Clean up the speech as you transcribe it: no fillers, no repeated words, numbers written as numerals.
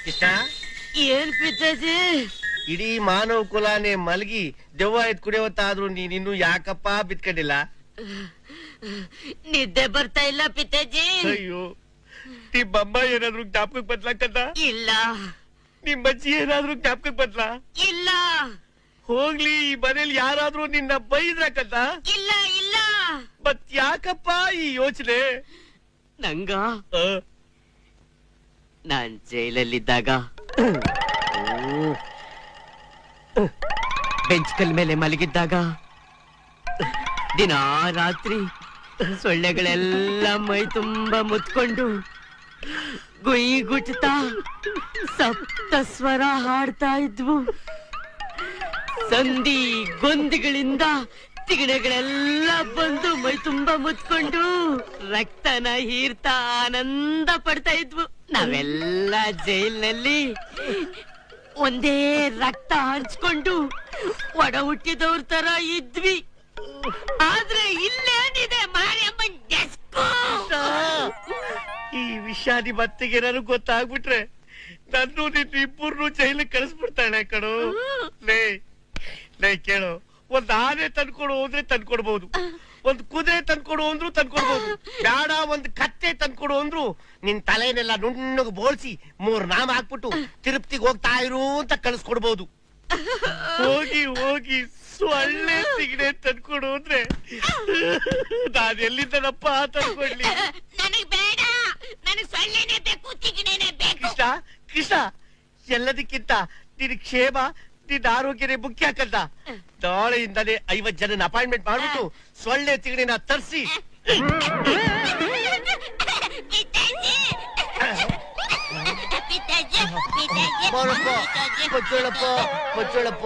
ಕೃಷ್ಣ, ಏನ್ ಪಿತಾಜಿ? ಇಡೀ ಮಾನವ ಕುಲಾನೆ ಮಲಗಿ ದೆವ್ವ ಎತ್ ಕುಡಿಯವತ್ತಾದ್ರೂ ನೀನಿನ್ನು ಯಾಕಪ್ಪ ಬಿತ್ಕೊಂಡಿಲ್ಲ? ನಿದ್ದೆ ಬರ್ತಾ ಇಲ್ಲ ಪಿತಾಜಿ. ಅಯ್ಯೋ, ನಿಮ್ಮಮ್ಮ ಏನಾದ್ರು ಜ್ಞಾಪಕಕ್ಕೆ ಬದ್ಲಾಕಂತ? ಇಲ್ಲ. ನಿಮ್ಮಜ್ಜಿ ಏನಾದ್ರು ಜ್ಞಾಪಕಕ್ಕೆ ಬದ್ಲಾ? ಇಲ್ಲ. ಹೋಗ್ಲಿ, ಈ ಮನೇಲಿ ಯಾರಾದ್ರೂ ನಿನ್ನ ಬೈದ್ರಾಕಂತ? ಇಲ್ಲ ಇಲ್ಲ. ಮತ್ ಯಾಕಪ್ಪ ಈ ಯೋಚನೆ? ನಂಗ ನಾನ್ ಜೈಲಲ್ಲಿದ್ದಾಗ ಬೆಂಚ್ ಕಲ್ ಮೇಲೆ ಮಲಗಿದ್ದಾಗ ದಿನಾ ರಾತ್ರಿ ಸೊಳ್ಳೆಗಳೆಲ್ಲ ಮೈ ತುಂಬಾ ಮುತ್ಕೊಂಡು ಗುಯಿ ಗುಟ್ತಾ ಸಪ್ತ ಸ್ವರ ಹಾಡ್ತಾ ಇದ್ವು. ಸಂಧಿ ಗೊಂದಿಗಳಿಂದ ತಿಗಣೆಗಳೆಲ್ಲ ಬಂದು ಮೈ ತುಂಬಾ ಮುತ್ಕೊಂಡು ರಕ್ತನ ಹೀರ್ತಾ ಆನಂದ ಪಡ್ತಾ ಇದ್ವು. ನಾವೆಲ್ಲ ಜೈಲ್ನಲ್ಲಿ ಒಂದೇ ರಕ್ತ ಹಂಚ್ಕೊಂಡು ಒಡ ಹುಟ್ಟಿದವ್ರ ತರ ಇದ್ವಿ. ಆದ್ರೆ ಇಲ್ಲೇನಿದೆ ಮಾರಿಯಮ್ಮನ್ ಡೆಸ್ಕು? ಈ ವಿಷಯ ನಿಮ್ಮ ಅತ್ತಿಗೆ ನನಗ್ ಗೊತ್ತಾಗ್ಬಿಟ್ರೆ ನಾನು ನಿನ್ನ ಇಬ್ಬರನ್ನು ಜೈಲಿಗೆ ಕಳಿಸ್ಬಿಡ್ತಾಳೆ ಕಣೋ. ಲೇ ಕೇಳು, ಒಂದ್ ಆನೆ ತಂದ್ಕೊಡು ಅಂದ್ರೆ ತಂದ್ಕೊಡ್ಬಹುದು, ಒಂದ್ ಕುದುರೆ ತಂದ್ಕೊಡು ಅಂದ್ರು ತಂದ್ಕೊಡ್ಬಹುದು, ಬೇಡ ಒಂದ್ ಕತ್ತೆ ತಂದ್ಕೊಡು ಅಂದ್ರು ನಿನ್ ತಲೆನೆಲ್ಲ ನುಣ್ಣಗೆ ಬೋಳ್ಸಿ 3 ನಾಮ ಹಾಕ್ಬಿಟ್ಟು ತಿರುಪ್ತಿಗೆ ಹೋಗ್ತಾ ಇರು ಅಂತ ಕಳಿಸ್ಕೊಡ್ಬಹುದು. ಹೋಗಿ ಹೋಗಿ ಸೊಳ್ಳೆ ತಿಗಣೆ ತಂದ್ಕೊಡು ಅಂದ್ರೆ ನಾನು ಎಲ್ಲಿಂದನಪ್ಪ ತಂದ್ಕೊಡ್ಲಿ? ನನಗ್ ಬೇಡ, ನನಗ್ ಸೊಳ್ಳೆನೇ ಬೇಕು, ತಿಗಣೆನೇ ಬೇಕು. ಕೃಷ್ಣ ಕೃಷ್ಣ, ಎಲ್ಲದಕ್ಕಿಂತ ನಿನ್ ಕ್ಷೇಮ, ನಿನ್ನ ಆರೋಗ್ಯನೇ ಮುಖ್ಯ ಹಾಕಂತ ನಾಳೆಯಿಂದಾನೆ 50 ಜನನ ಅಪಾಯಿಂಟ್ಮೆಂಟ್ ಮಾಡ್ಬಿಟ್ಟು ಸೊಳ್ಳೆ ತಿಗಣಿನ ತರಿಸಿ ಮುಚ್ಚಳಪ್ಪ.